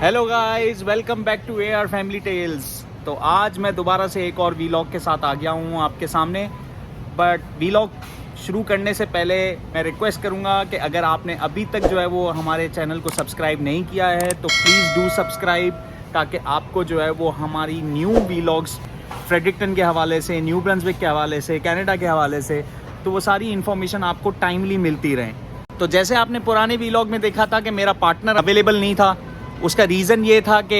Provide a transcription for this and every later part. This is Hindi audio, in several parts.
Hello guys, welcome back to AR family tales. तो आज मैं दोबारा से एक और वीलॉग के साथ आ गया हूँ आपके सामने। बट वीलॉग शुरू करने से पहले मैं रिक्वेस्ट करूँगा कि अगर आपने अभी तक जो है वो हमारे चैनल को सब्सक्राइब नहीं किया है तो प्लीज़ डू सब्सक्राइब, ताकि आपको जो है वो हमारी न्यू वीलॉग्स फ्रेडरिक्टन के हवाले से, न्यू ब्रंसविक के हवाले से, कनाडा के हवाले से, तो वो सारी इन्फॉर्मेशन आपको टाइमली मिलती रहे। तो जैसे आपने पुराने वीलॉग में देखा था कि मेरा पार्टनर अवेलेबल नहीं था, उसका रीज़न ये था कि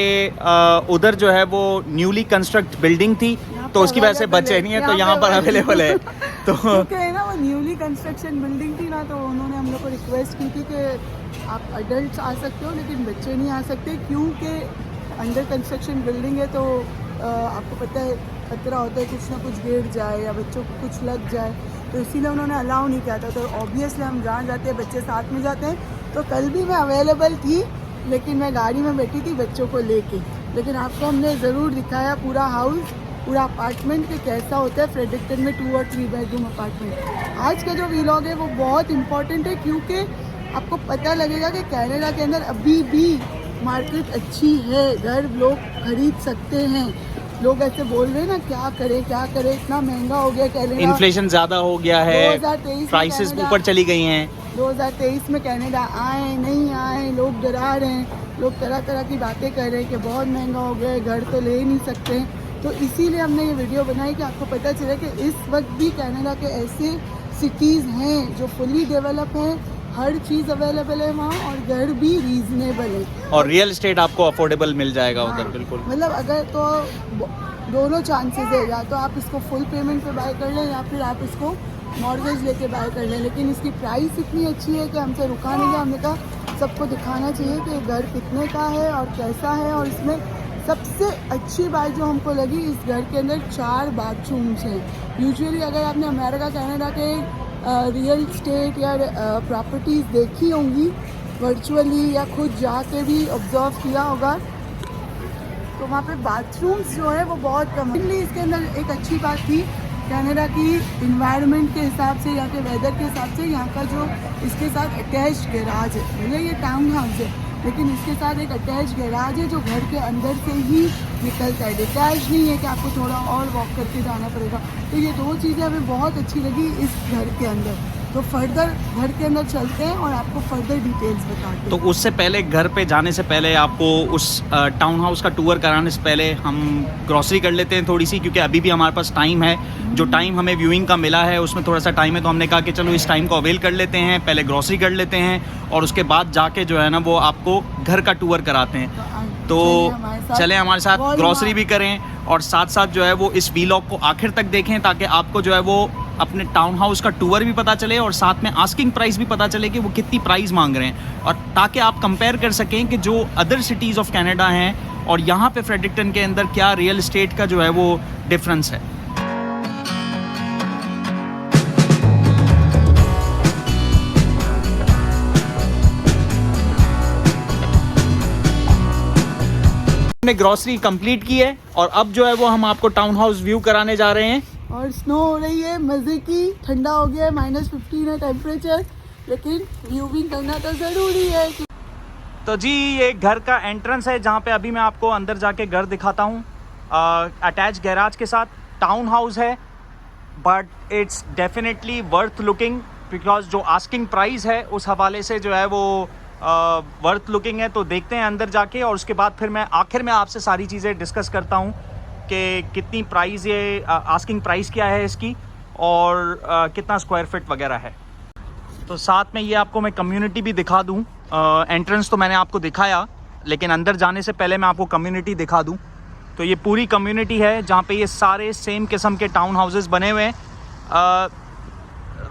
उधर जो है वो न्यूली कंस्ट्रक्ट बिल्डिंग थी तो उसकी वजह से बचे नहीं है, तो यहाँ पर अवेलेबल है। तो क्योंकि ना वो न्यूली कंस्ट्रक्शन बिल्डिंग थी ना, तो उन्होंने हम लोग को रिक्वेस्ट की थी कि आप अडल्ट आ सकते हो लेकिन बच्चे नहीं आ सकते, क्योंकि अंडर कंस्ट्रक्शन बिल्डिंग है। तो आपको पता है खतरा होता है कुछ ना कुछ गिर जाए या बच्चों को कुछ लग जाए, तो इसीलिए उन्होंने अलाउ नहीं किया था। तो ऑब्वियसली हम जहाँ जाते हैं बच्चे साथ में जाते हैं। तो कल भी मैं अवेलेबल थी लेकिन मैं गाड़ी में बैठी थी बच्चों को लेके, लेकिन आपको हमने ज़रूर दिखाया पूरा हाउस, पूरा अपार्टमेंट कि कैसा होता है फ्रेडरिक्टन में 2 और 3 बेडरूम अपार्टमेंट। आज का जो वीलॉग है वो बहुत इंपॉर्टेंट है, क्योंकि आपको पता लगेगा कि कनाडा के अंदर अभी भी मार्केट अच्छी है, घर लोग खरीद सकते हैं। लोग ऐसे बोल रहे हैं ना, क्या करें, इतना महंगा हो गया कनाडा, इन्फ्लेशन ज़्यादा हो गया है, 2023 प्राइसेस ऊपर चली गई हैं। 2023 में कनाडा आए नहीं आए, लोग डरा रहे हैं, लोग तरह तरह की बातें कर रहे हैं कि बहुत महंगा हो गया है, घर तो ले नहीं सकते। तो इसीलिए हमने ये वीडियो बनाई कि आपको पता चले कि इस वक्त भी कनाडा के ऐसे सिटीज़ हैं जो फुली डेवलप हैं, हर चीज़ अवेलेबल है वहाँ, और घर भी रीजनेबल है, और रियल एस्टेट आपको अफोर्डेबल मिल जाएगा उधर। बिल्कुल, मतलब अगर तो दोनों चांसेस है, या तो आप इसको फुल पेमेंट पे बाय कर लें या फिर आप इसको मॉर्गेज लेके बाय कर लें। लेकिन इसकी प्राइस इतनी अच्छी है कि हमसे रुका नहीं गया, हमने कहा सबको दिखाना चाहिए कि घर कितने का है और कैसा है। और इसमें सबसे अच्छी बात जो हमको लगी, इस घर के अंदर 4 बाथरूम्स हैं। यूजुअली अगर आपने अमेरिका कनाडा के रियल स्टेट या प्रॉपर्टीज़ देखी होंगी वर्चुअली या खुद जाके भी ऑब्जर्व किया होगा, तो वहाँ पे बाथरूम्स जो है वो बहुत कम है। इसके अंदर एक अच्छी बात थी कनाडा की इन्वायरमेंट के हिसाब से, यहाँ के वेदर के हिसाब से, यहाँ का जो इसके साथ अटैच्ड गैराज है, भले ये टाउन हाउस है लेकिन इसके साथ एक अटैच गैराज है जो घर के अंदर से ही निकलता है। डिटैच नहीं है कि आपको थोड़ा और वॉक करके जाना पड़ेगा। तो ये 2 चीज़ें हमें बहुत अच्छी लगी इस घर के अंदर। तो फर्दर घर के अंदर चलते हैं और आपको फर्दर डिटेल्स बताते हैं। तो उससे पहले, घर पे जाने से पहले, आपको उस टाउन हाउस का टूर कराने से पहले हम ग्रॉसरी कर लेते हैं थोड़ी सी, क्योंकि अभी भी हमारे पास टाइम है। जो टाइम हमें व्यूइंग का मिला है उसमें थोड़ा सा टाइम है, तो हमने कहा कि चलो इस टाइम को अवेल कर लेते हैं, पहले ग्रॉसरी कर लेते हैं और उसके बाद जाके जो है ना वो आपको घर का टूर कराते हैं। तो चले हमारे साथ ग्रॉसरी भी करें और साथ साथ जो है वो इस वीलॉग को आखिर तक देखें, ताकि आपको जो है वो अपने टाउन हाउस का टूर भी पता चले और साथ में आस्किंग प्राइस भी पता चले कि वो कितनी प्राइस मांग रहे हैं, और ताकि आप कंपेयर कर सकें कि जो अदर सिटीज़ ऑफ कनाडा हैं और यहाँ पे फ्रेडरिक्टन के अंदर क्या रियल एस्टेट का जो है वो डिफरेंस है। हमने ग्रॉसरी कंप्लीट की है और अब जो है वो हम आपको टाउन हाउस व्यू कराने जा रहे हैं। और स्नो हो रही है मज़े की, ठंडा हो गया है, -15 है टेम्परेचर, लेकिन व्यूइंग करना तो ज़रूरी है। तो जी ये घर का एंट्रेंस है जहाँ पे अभी मैं आपको अंदर जाके घर दिखाता हूँ। अटैच गैराज के साथ टाउन हाउस है, but it's definitely worth looking, because जो आस्किंग प्राइस है उस हवाले से जो है वो वर्थ लुकिंग है। तो देखते हैं अंदर जाके और उसके बाद फिर मैं आखिर में आपसे सारी चीज़ें डिस्कस करता हूँ कि कितनी प्राइस, ये आस्किंग प्राइस क्या है इसकी और कितना स्क्वायर फीट वगैरह है। तो साथ में ये आपको मैं कम्युनिटी भी दिखा दूँ। एंट्रेंस तो मैंने आपको दिखाया, लेकिन अंदर जाने से पहले मैं आपको कम्युनिटी दिखा दूँ। तो ये पूरी कम्युनिटी है जहाँ पे ये सारे सेम किस्म के टाउन हाउसेस बने हुए हैं।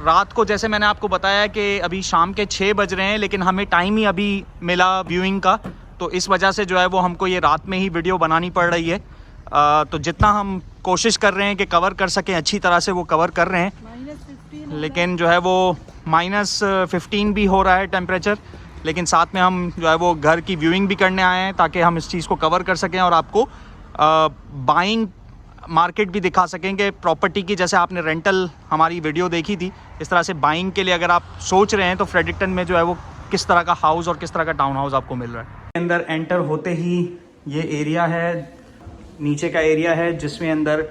रात को जैसे मैंने आपको बताया कि अभी शाम के 6 बज रहे हैं, लेकिन हमें टाइम ही अभी मिला व्यूइंग का, तो इस वजह से जो है वो हमको ये रात में ही वीडियो बनानी पड़ रही है। तो जितना हम कोशिश कर रहे हैं कि कवर कर सकें अच्छी तरह से वो कवर कर रहे हैं, लेकिन जो है वो -15 भी हो रहा है टेम्परेचर, लेकिन साथ में हम जो है वो घर की व्यूइंग भी करने आए हैं ताकि हम इस चीज़ को कवर कर सकें और आपको बाइंग मार्केट भी दिखा सकेंगे प्रॉपर्टी की। जैसे आपने रेंटल हमारी वीडियो देखी थी, इस तरह से बाइंग के लिए अगर आप सोच रहे हैं तो फ्रेडरिक्टन में जो है वो किस तरह का हाउस और किस तरह का टाउन हाउस आपको मिल रहा है। अंदर एंटर होते ही ये एरिया है, नीचे का एरिया है, जिसमें अंदर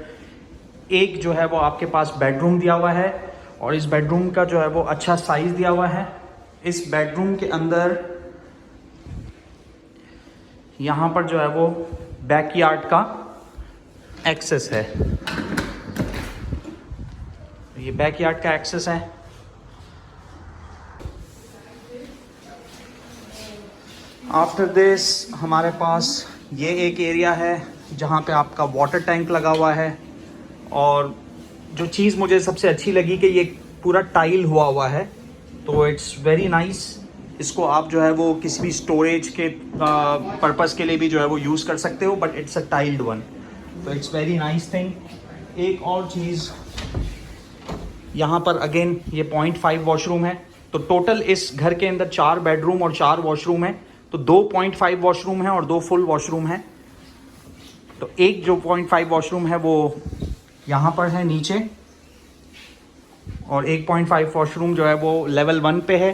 एक जो है वो आपके पास बेडरूम दिया हुआ है और इस बेडरूम का जो है वो अच्छा साइज दिया हुआ है। इस बेडरूम के अंदर यहाँ पर जो है वो बैकयार्ड का एक्सेस है, ये बैकयार्ड का एक्सेस है। आफ्टर दिस हमारे पास ये एक एरिया है जहाँ पे आपका वाटर टैंक लगा हुआ है और जो चीज़ मुझे सबसे अच्छी लगी कि ये पूरा टाइल हुआ है, तो इट्स वेरी नाइस। इसको आप जो है वो किसी भी स्टोरेज के पर्पस के लिए भी जो है वो यूज़ कर सकते हो, but it's a tiled one, तो इट्स वेरी नाइस थिंग। एक और चीज़ यहाँ पर अगेन ये 0.5 वॉशरूम है, तो टोटल इस घर के अंदर 4 बेडरूम और 4 वॉशरूम है, तो 2.5 वॉशरूम है और 2 फुल वॉशरूम है। तो एक जो 0.5 वॉशरूम है वो यहाँ पर है नीचे और 1.5 वॉशरूम जो है वो लेवल 1 पे है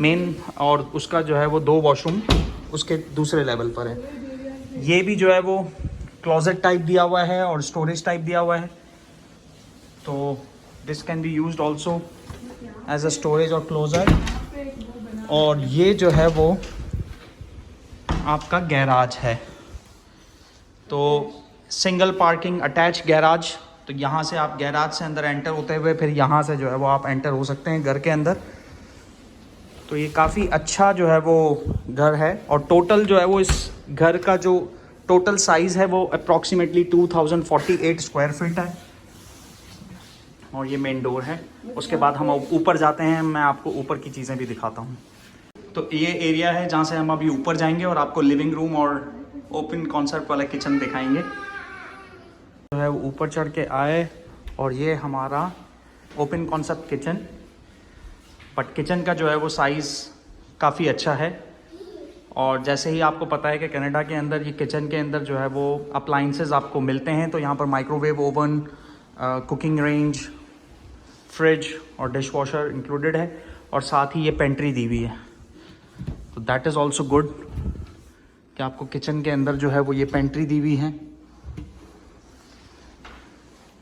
मेन, और उसका जो है वो 2 वॉशरूम उसके दूसरे लेवल पर है। ये भी जो है वो क्लोजेट टाइप दिया हुआ है और स्टोरेज टाइप दिया हुआ है, तो this can be used also as a storage और क्लोजर। और ये जो है वो आपका गैराज है, तो सिंगल पार्किंग अटैच गैराज, तो यहाँ से आप गैराज से अंदर एंटर होते हुए फिर यहाँ से जो है वो आप एंटर हो सकते हैं घर के अंदर। तो ये काफ़ी अच्छा जो है वो घर है और टोटल जो है वो इस घर का जो टोटल साइज़ है वो अप्रॉक्सीमेटली 2048 स्क्वायर फीट है और ये मेन डोर है। उसके बाद हम ऊपर जाते हैं, मैं आपको ऊपर की चीज़ें भी दिखाता हूँ। तो ये एरिया है जहाँ से हम अभी ऊपर जाएंगे और आपको लिविंग रूम और ओपन कॉन्सेप्ट वाला किचन दिखाएंगे। जो है वो ऊपर चढ़ के आए और ये हमारा open concept kitchen, but kitchen का जो है वो साइज़ काफ़ी अच्छा है। और जैसे ही आपको पता है कि कनाडा के अंदर ये किचन के अंदर जो है वो अप्लाइंसेस आपको मिलते हैं, तो यहाँ पर microwave oven, cooking range, fridge और डिश वॉशर इंक्लूडेड है और साथ ही ये पेंट्री दी हुई है, तो दैट इज़ ऑल्सो गुड कि आपको किचन के अंदर जो है वो ये पेंट्री दी हुई है।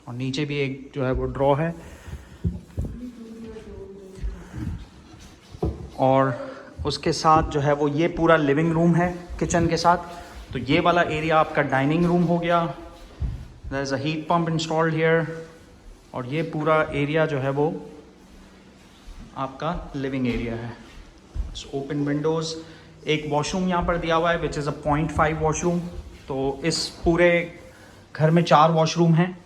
और नीचे भी एक जो है वो ड्रॉ है और उसके साथ जो है वो ये पूरा लिविंग रूम है किचन के साथ। तो ये वाला एरिया आपका डाइनिंग रूम हो गया, there is a heat pump installed here, और ये पूरा एरिया जो है वो आपका लिविंग एरिया है। ओपन विंडोज़, एक वॉशरूम यहाँ पर दिया हुआ है विच इज़ अ 0.5 वॉशरूम। तो इस पूरे घर में 4 वॉशरूम हैं,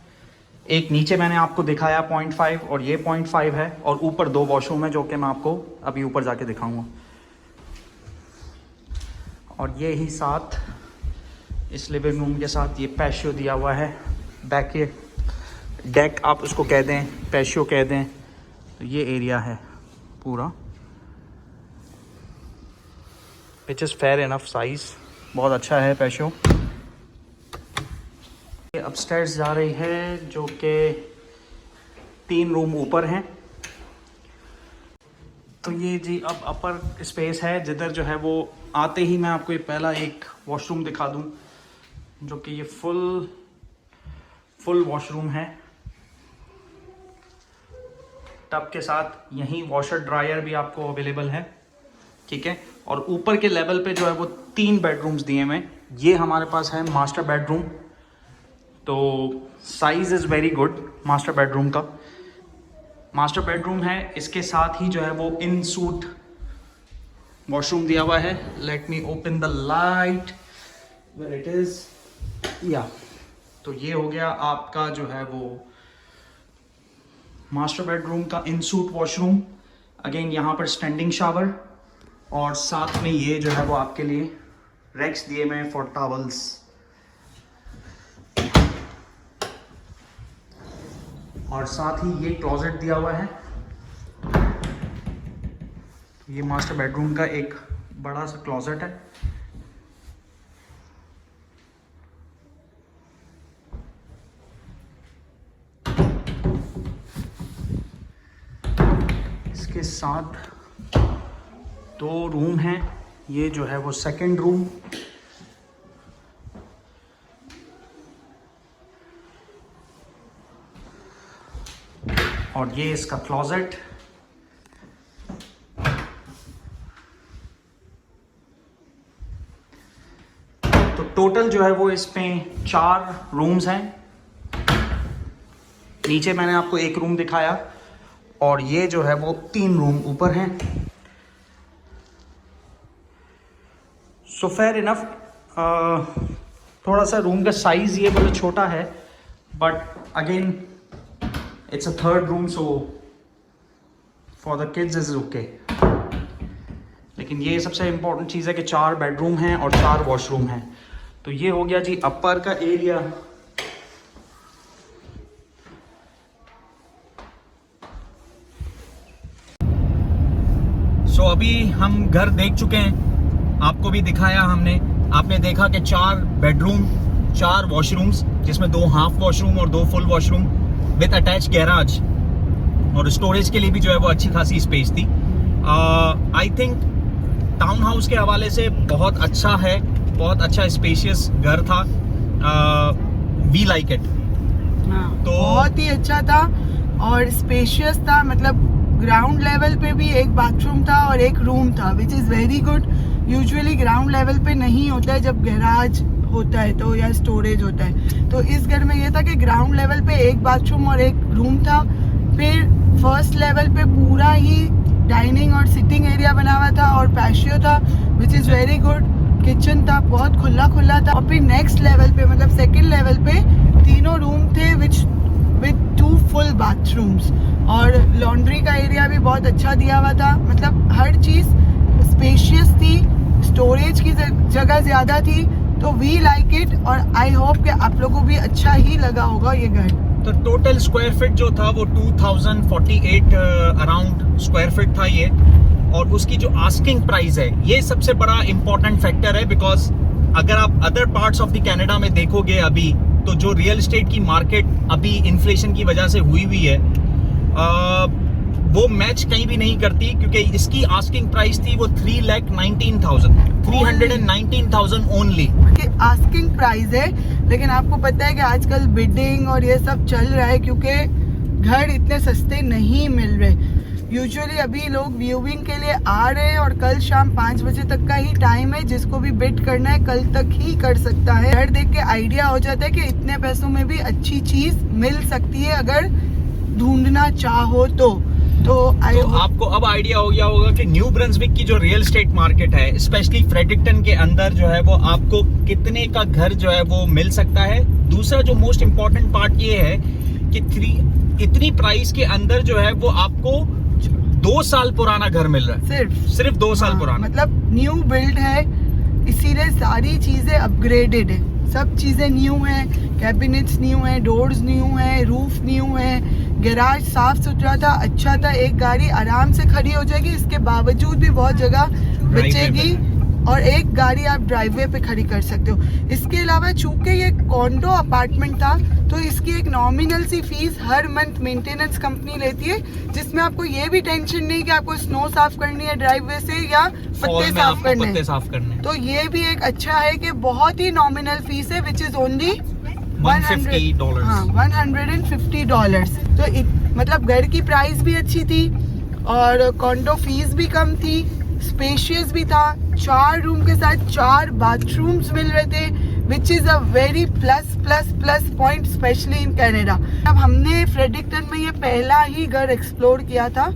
एक नीचे मैंने आपको दिखाया 0.5 और ये 0.5 है, और ऊपर 2 वॉशरूम है जो कि मैं आपको अभी ऊपर जाके दिखाऊंगा। और ये ही साथ इस लिविंग रूम के साथ ये पैशियो दिया हुआ है, बैक ये डेक आप उसको कह दें, पैशियो कह दें। तो ये एरिया है पूरा, which is fair enough size, बहुत अच्छा है पैशियो। ये अपस्टेयर्स जा रही है जो कि 3 रूम ऊपर हैं। तो ये जी अब अपर स्पेस है, जिधर जो है वो आते ही मैं आपको ये पहला एक वॉशरूम दिखा दूं, जो कि ये फुल वॉशरूम है टब के साथ। यहीं वॉशर ड्रायर भी आपको अवेलेबल है, ठीक है। और ऊपर के लेवल पे जो है वो 3 बेडरूम्स दिए हुए हैं। ये हमारे पास है मास्टर बेडरूम, तो size is very good master bedroom का। मास्टर बेडरूम है, इसके साथ ही जो है वो इन सूट वॉशरूम दिया हुआ है। Let me open the light where it is, या तो ये हो गया आपका जो है वो मास्टर बेडरूम का इन सूट वॉशरूम। अगेन यहाँ पर स्टैंडिंग शावर, और साथ में ये जो है वो आपके लिए रैक्स दिए हुए हैं फॉर टॉवल्स। और साथ ही ये क्लोजेट दिया हुआ है। ये मास्टर बेडरूम का एक बड़ा सा क्लोजेट है। इसके साथ 2 रूम हैं ये जो है वो सेकंड रूम, और ये इसका क्लोजेट। तो टोटल जो है वो इसमें 4 रूम्स हैं। नीचे मैंने आपको एक रूम दिखाया, और ये जो है वो 3 रूम ऊपर हैं। So fair enough. थोड़ा सा रूम का साइज ये बहुत छोटा है, but again it's a 3rd room, so for the kids is okay. लेकिन ये सबसे इम्पोर्टेंट चीज़ है कि 4 बेडरूम हैं और 4 वॉशरूम हैं। तो ये हो गया जी अपर का एरिया। सो अभी हम घर देख चुके हैं, आपको भी दिखाया हमने। आपने देखा कि 4 बेडरूम, 4 वॉशरूम्स, जिसमें 2 हाफ वॉशरूम और 2 full washroom with attach garage, और स्टोरेज के लिए भी जो है वो अच्छी खासी स्पेस थी। आई थिंक टाउन हाउस के हवाले से बहुत अच्छा है, बहुत अच्छा स्पेशियस घर था। We like it. तो बहुत ही अच्छा था और स्पेशियस था। मतलब ग्राउंड लेवल पे भी एक बाथरूम था और एक रूम था, which is very good. Usually ground level पे नहीं होता है जब गैराज होता है तो, या स्टोरेज होता है। तो इस घर में ये था कि ग्राउंड लेवल पे एक बाथरूम और एक रूम था। फिर फर्स्ट लेवल पे पूरा ही डाइनिंग और सिटिंग एरिया बना हुआ था और पैशियो था, which is very good. Kitchen था, बहुत खुला खुला था। और फिर नेक्स्ट लेवल पे, मतलब सेकंड लेवल पे 3 रूम थे विच विद 2 फुल बाथरूम्स, और लॉन्ड्री का एरिया भी बहुत अच्छा दिया हुआ था। मतलब हर चीज़ स्पेशियस थी, स्टोरेज की जगह ज़्यादा थी। तो वी लाइक इट, और आई होप कि आप लोगों को भी अच्छा ही लगा होगा ये घर। तो टोटल स्क्वायर फीट जो था वो 2048 अराउंड स्क्वायर फीट था ये। और उसकी जो आस्किंग प्राइस है, ये सबसे बड़ा इंपॉर्टेंट फैक्टर है, बिकॉज अगर आप other parts of the Canada में देखोगे अभी, तो जो रियल एस्टेट की मार्केट अभी इन्फ्लेशन की वजह से हुई है, वो मैच कहीं भी नहीं करती, क्योंकि इसकी आस्किंग प्राइस थी वो 319,000 ओनली। आस्किंग प्राइस है, लेकिन आपको पता है कि आजकल बिडिंग और ये सब चल रहा है, क्योंकि घर इतने सस्ते नहीं मिल रहे। यूजुअली अभी लोग व्यूइंग के लिए आ रहे हैं, और कल शाम 5 बजे तक का ही टाइम है। जिसको भी बिड करना है कल तक ही कर सकता है। घर देख के आइडिया हो जाता है कि इतने पैसों में भी अच्छी चीज मिल सकती है अगर ढूंढना चाहो तो आपको अब आइडिया हो गया होगा कि न्यू ब्रंसविक की जो रियल एस्टेट मार्केट है, स्पेशली फ्रेडरिक्टन के अंदर जो है वो आपको कितने का घर जो है वो मिल सकता है। दूसरा जो मोस्ट इम्पोर्टेंट पार्ट ये है कि इतनी प्राइस के अंदर जो है वो आपको 2 साल पुराना घर मिल रहा है। सिर्फ 2 साल पुराना, मतलब न्यू बिल्ड है, इसीलिए सारी चीजें अपग्रेडेड है। सब चीजें न्यू हैं, कैबिनेट्स न्यू हैं, डोर्स न्यू हैं, रूफ न्यू है, गैराज साफ सुथरा था, अच्छा था। एक गाड़ी आराम से खड़ी हो जाएगी, इसके बावजूद भी बहुत जगह बचेगी, और एक गाड़ी आप ड्राइववे पे खड़ी कर सकते हो। इसके अलावा चूंकि ये कॉन्डो अपार्टमेंट था, तो इसकी एक नॉमिनल सी फीस हर मंथ मेंटेनेंस कंपनी लेती है, जिसमें आपको ये भी टेंशन नहीं कि आपको स्नो साफ करनी है ड्राइववे से या पत्ते साफ करने। तो ये भी एक अच्छा है कि बहुत ही नॉमिनल फीस है, विच इज ओनली $150। तो मतलब घर की प्राइस भी अच्छी थी और कॉन्डो फीस भी कम थी, स्पेशियस भी था। 4 रूम के साथ 4 बाथरूम्स मिल रहे थे, which is a very plus point, specially in Canada. अब हमने फ्रेडरिक्टन में ये पहला ही घर एक्सप्लोर किया था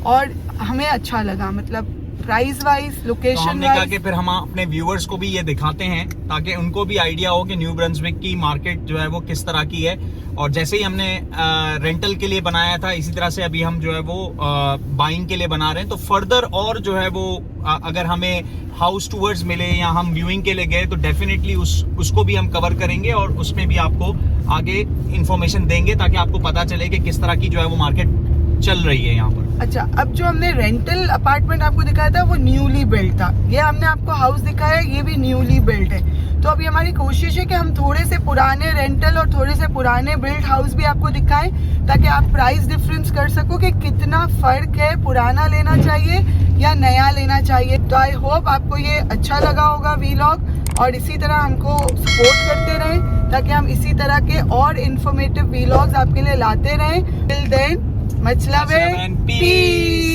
और हमें अच्छा लगा, मतलब प्राइस वाइज, लोकेशन वाइज। फिर हम अपने व्यूअर्स को भी ये दिखाते हैं ताकि उनको भी आइडिया हो कि न्यू ब्रंसविक की मार्केट जो है वो किस तरह की है। और जैसे ही हमने रेंटल के लिए बनाया था, इसी तरह से अभी हम जो है वो बाइंग के लिए बना रहे हैं। तो फर्दर और जो है वो अगर हमें हाउस टूर्स मिले या हम व्यूइंग के लिए गए तो डेफिनेटली उसको भी हम कवर करेंगे और उसमें भी आपको आगे इंफॉर्मेशन देंगे ताकि आपको पता चले कि किस तरह की जो है वो मार्केट चल रही है यहाँ पर। अच्छा, अब जो हमने रेंटल अपार्टमेंट आपको दिखाया था वो न्यूली बिल्ड था, ये हमने आपको हाउस दिखाया ये भी न्यूली बिल्ड है। तो अभी हमारी कोशिश है कि हम थोड़े से पुराने रेंटल और थोड़े से पुराने बिल्ड हाउस भी आपको दिखाएं ताकि आप प्राइस डिफरेंस कर सको कि कितना फर्क है, पुराना लेना चाहिए या नया लेना चाहिए। तो आई होप आपको ये अच्छा लगा होगा वीलॉग, और इसी तरह हमको सपोर्ट करते रहें ताकि हम इसी तरह के और इन्फॉर्मेटिव वीलॉग्स आपके लिए लाते रहें। Till then, much love and peace।